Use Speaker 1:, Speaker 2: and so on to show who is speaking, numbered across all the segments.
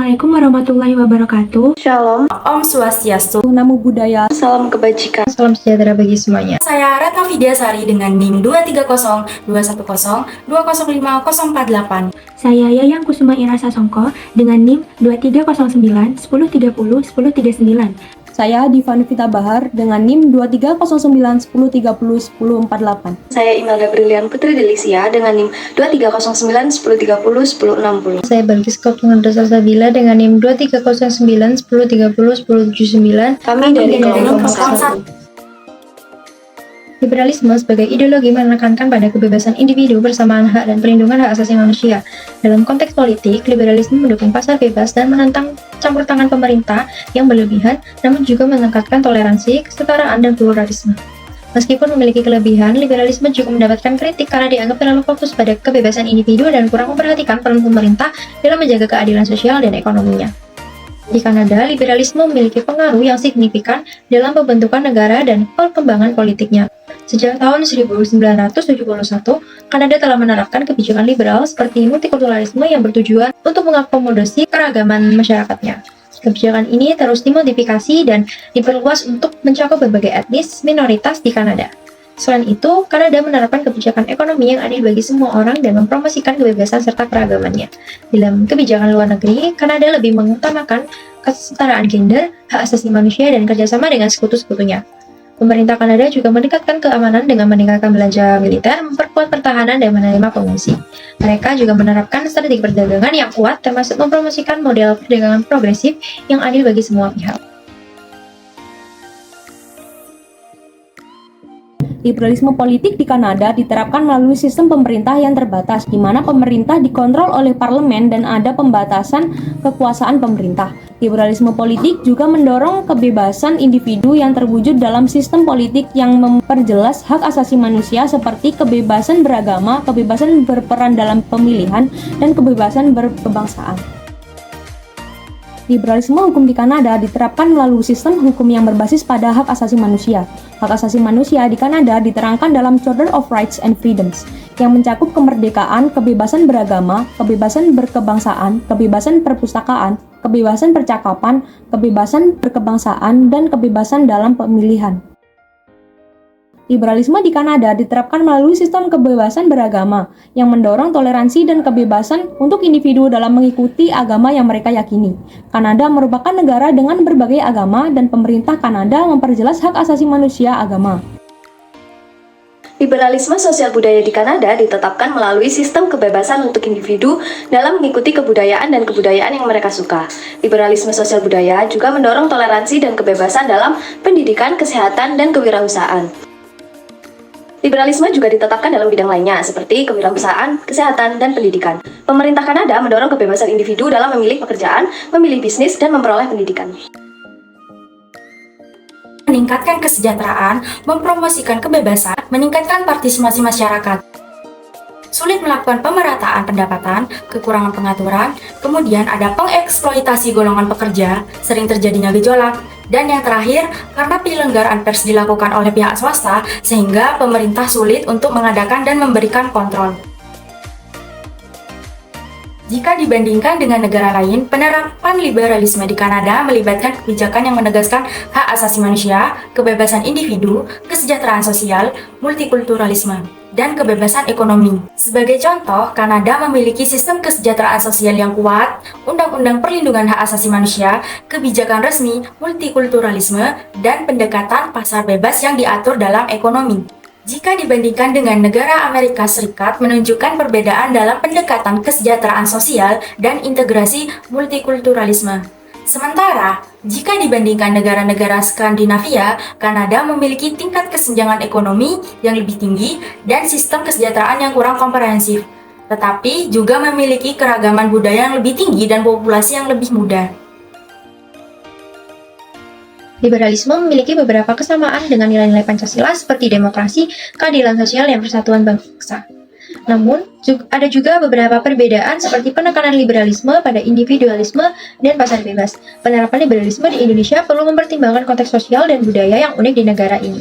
Speaker 1: Assalamualaikum warahmatullahi wabarakatuh.
Speaker 2: Shalom,
Speaker 3: Om Swastiastu,
Speaker 4: Namo Buddhaya,
Speaker 2: salam kebajikan.
Speaker 5: Salam sejahtera bagi semuanya.
Speaker 3: saya Retno Vidyasari dengan NIM 23021020548.
Speaker 1: Saya Yayang Kusuma Irasa Songko dengan NIM 2309 1030 1039.
Speaker 4: saya Divanivita Bahar dengan NIM 2309 1030 1048.
Speaker 2: Saya Imelda Brilian Putri Delisia dengan NIM 2309 1030 1060.
Speaker 5: Saya Balkis Kopungan Dasar Sabila dengan NIM 2309 1030 1079.
Speaker 2: Kami dari kelompok 1.
Speaker 5: Liberalisme sebagai ideologi menekankan pada kebebasan individu, persamaan hak dan perlindungan hak asasi manusia. Dalam konteks politik, liberalisme mendukung pasar bebas dan menentang campur tangan pemerintah yang berlebihan, namun juga menekankan toleransi, kesetaraan, dan pluralisme. Meskipun memiliki kelebihan, liberalisme juga mendapatkan kritik karena dianggap terlalu fokus pada kebebasan individu dan kurang memperhatikan peran pemerintah dalam menjaga keadilan sosial dan ekonominya. Di Kanada, liberalisme memiliki pengaruh yang signifikan dalam pembentukan negara dan perkembangan politiknya. Sejak tahun 1971, Kanada telah menerapkan kebijakan liberal seperti multikulturalisme yang bertujuan untuk mengakomodasi keragaman masyarakatnya. Kebijakan ini terus dimodifikasi dan diperluas untuk mencakup berbagai etnis minoritas di Kanada. Selain itu, Kanada menerapkan kebijakan ekonomi yang adil bagi semua orang dan mempromosikan kebebasan serta keragamannya. Dalam kebijakan luar negeri, Kanada lebih mengutamakan kesetaraan gender, hak asasi manusia, dan kerjasama dengan sekutu-sekutunya. Pemerintah Kanada juga meningkatkan keamanan dengan meningkatkan belanja militer, memperkuat pertahanan, dan menerima pengungsi. Mereka juga menerapkan strategi perdagangan yang kuat, termasuk mempromosikan model perdagangan progresif yang adil bagi semua pihak.
Speaker 4: Liberalisme politik di Kanada diterapkan melalui sistem pemerintah yang terbatas, di mana pemerintah dikontrol oleh parlemen dan ada pembatasan kekuasaan pemerintah. Liberalisme politik juga mendorong kebebasan individu yang terwujud dalam sistem politik yang memperjelas hak asasi manusia seperti kebebasan beragama, kebebasan berperan dalam pemilihan, dan kebebasan berkebangsaan. Liberalisme hukum di Kanada diterapkan melalui sistem hukum yang berbasis pada hak asasi manusia. Hak asasi manusia di Kanada diterangkan dalam Charter of Rights and Freedoms, yang mencakup kemerdekaan, kebebasan beragama, kebebasan berkebangsaan, kebebasan perpustakaan, kebebasan percakapan, kebebasan berkebangsaan, dan kebebasan dalam pemilihan. Liberalisme di Kanada diterapkan melalui sistem kebebasan beragama yang mendorong toleransi dan kebebasan untuk individu dalam mengikuti agama yang mereka yakini. Kanada merupakan negara dengan berbagai agama dan pemerintah Kanada memperjelas hak asasi manusia agama.
Speaker 2: Liberalisme sosial budaya di Kanada ditetapkan melalui sistem kebebasan untuk individu dalam mengikuti kebudayaan dan kebudayaan yang mereka suka. Liberalisme sosial budaya juga mendorong toleransi dan kebebasan dalam pendidikan, kesehatan, dan kewirausahaan. Liberalisme juga ditetapkan dalam bidang lainnya, seperti kewirausahaan, kesehatan, dan pendidikan. Pemerintah Kanada mendorong kebebasan individu dalam memilih pekerjaan, memilih bisnis, dan memperoleh pendidikan.
Speaker 3: Meningkatkan kesejahteraan, mempromosikan kebebasan, meningkatkan partisipasi masyarakat. Sulit melakukan pemerataan pendapatan, kekurangan pengaturan, kemudian ada pengeksploitasi golongan pekerja, sering terjadinya gejolak, dan yang terakhir, karena penyelenggaraan pers dilakukan oleh pihak swasta, sehingga pemerintah sulit untuk mengadakan dan memberikan kontrol. Jika dibandingkan dengan negara lain, penerapan liberalisme di Kanada melibatkan kebijakan yang menegaskan hak asasi manusia, kebebasan individu, kesejahteraan sosial, multikulturalisme, dan kebebasan ekonomi. Sebagai contoh, Kanada memiliki sistem kesejahteraan sosial yang kuat, undang-undang perlindungan hak asasi manusia, kebijakan resmi, multikulturalisme, dan pendekatan pasar bebas yang diatur dalam ekonomi. Jika dibandingkan dengan negara Amerika Serikat, menunjukkan perbedaan dalam pendekatan kesejahteraan sosial dan integrasi multikulturalisme. Sementara, jika dibandingkan negara-negara Skandinavia, Kanada memiliki tingkat kesenjangan ekonomi yang lebih tinggi dan sistem kesejahteraan yang kurang komprehensif, tetapi juga memiliki keragaman budaya yang lebih tinggi dan populasi yang lebih muda.
Speaker 5: Liberalisme memiliki beberapa kesamaan dengan nilai-nilai Pancasila seperti demokrasi, keadilan sosial, dan persatuan bangsa. Namun, ada juga beberapa perbedaan seperti penekanan liberalisme pada individualisme dan pasar bebas. Penerapan liberalisme di Indonesia perlu mempertimbangkan konteks sosial dan budaya yang unik di negara ini.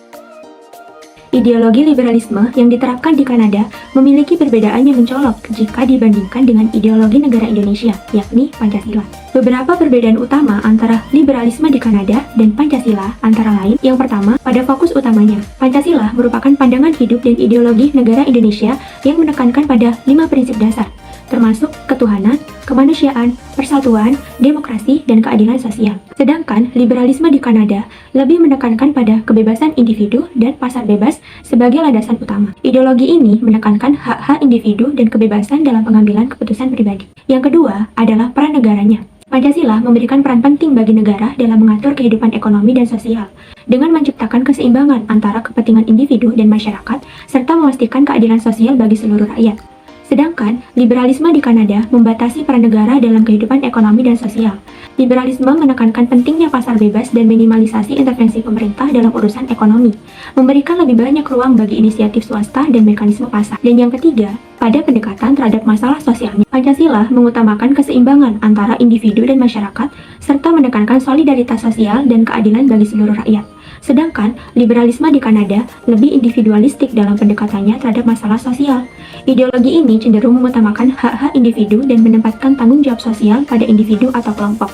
Speaker 1: Ideologi liberalisme yang diterapkan di Kanada memiliki perbedaan yang mencolok jika dibandingkan dengan ideologi negara Indonesia, yakni Pancasila. Beberapa perbedaan utama antara liberalisme di Kanada dan Pancasila antara lain, yang pertama, pada fokus utamanya. Pancasila merupakan pandangan hidup dan ideologi negara Indonesia yang menekankan pada 5 prinsip dasar, termasuk ketuhanan, kemanusiaan, persatuan, demokrasi, dan keadilan sosial. Sedangkan liberalisme di Kanada lebih menekankan pada kebebasan individu dan pasar bebas sebagai landasan utama. Ideologi ini menekankan hak-hak individu dan kebebasan dalam pengambilan keputusan pribadi. Yang kedua adalah peran negaranya. Pancasila memberikan peran penting bagi negara dalam mengatur kehidupan ekonomi dan sosial, dengan menciptakan keseimbangan antara kepentingan individu dan masyarakat, serta memastikan keadilan sosial bagi seluruh rakyat. Sedangkan, liberalisme di Kanada membatasi peran negara dalam kehidupan ekonomi dan sosial. Liberalisme menekankan pentingnya pasar bebas dan minimalisasi intervensi pemerintah dalam urusan ekonomi, memberikan lebih banyak ruang bagi inisiatif swasta dan mekanisme pasar. Dan yang ketiga, pada pendekatan terhadap masalah sosialnya, Pancasila mengutamakan keseimbangan antara individu dan masyarakat, serta menekankan solidaritas sosial dan keadilan bagi seluruh rakyat. Sedangkan, liberalisme di Kanada lebih individualistik dalam pendekatannya terhadap masalah sosial. Ideologi ini cenderung mengutamakan hak-hak individu dan menempatkan tanggung jawab sosial pada individu atau kelompok,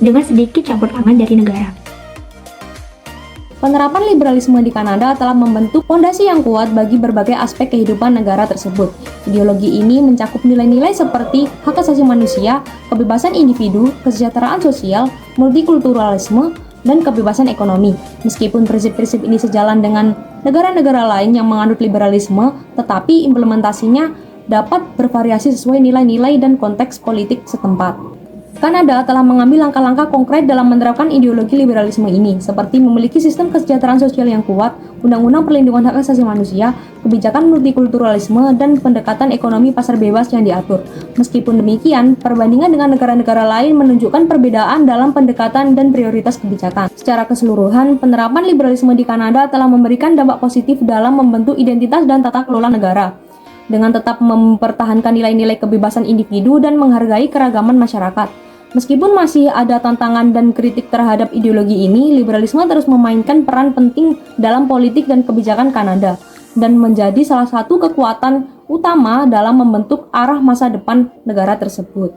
Speaker 1: dengan sedikit campur tangan dari negara.
Speaker 4: Penerapan liberalisme di Kanada telah membentuk fondasi yang kuat bagi berbagai aspek kehidupan negara tersebut. Ideologi ini mencakup nilai-nilai seperti hak asasi manusia, kebebasan individu, kesejahteraan sosial, multikulturalisme, dan kebebasan ekonomi. Meskipun prinsip-prinsip ini sejalan dengan negara-negara lain yang menganut liberalisme, tetapi implementasinya dapat bervariasi sesuai nilai-nilai dan konteks politik setempat. Kanada telah mengambil langkah-langkah konkret dalam menerapkan ideologi liberalisme ini, seperti memiliki sistem kesejahteraan sosial yang kuat, undang-undang perlindungan hak asasi manusia, kebijakan multikulturalisme, dan pendekatan ekonomi pasar bebas yang diatur. Meskipun demikian, perbandingan dengan negara-negara lain menunjukkan perbedaan dalam pendekatan dan prioritas kebijakan. Secara keseluruhan, penerapan liberalisme di Kanada telah memberikan dampak positif dalam membentuk identitas dan tata kelola negara, dengan tetap mempertahankan nilai-nilai kebebasan individu dan menghargai keragaman masyarakat. Meskipun masih ada tantangan dan kritik terhadap ideologi ini, liberalisme terus memainkan peran penting dalam politik dan kebijakan Kanada, dan menjadi salah satu kekuatan utama dalam membentuk arah masa depan negara tersebut.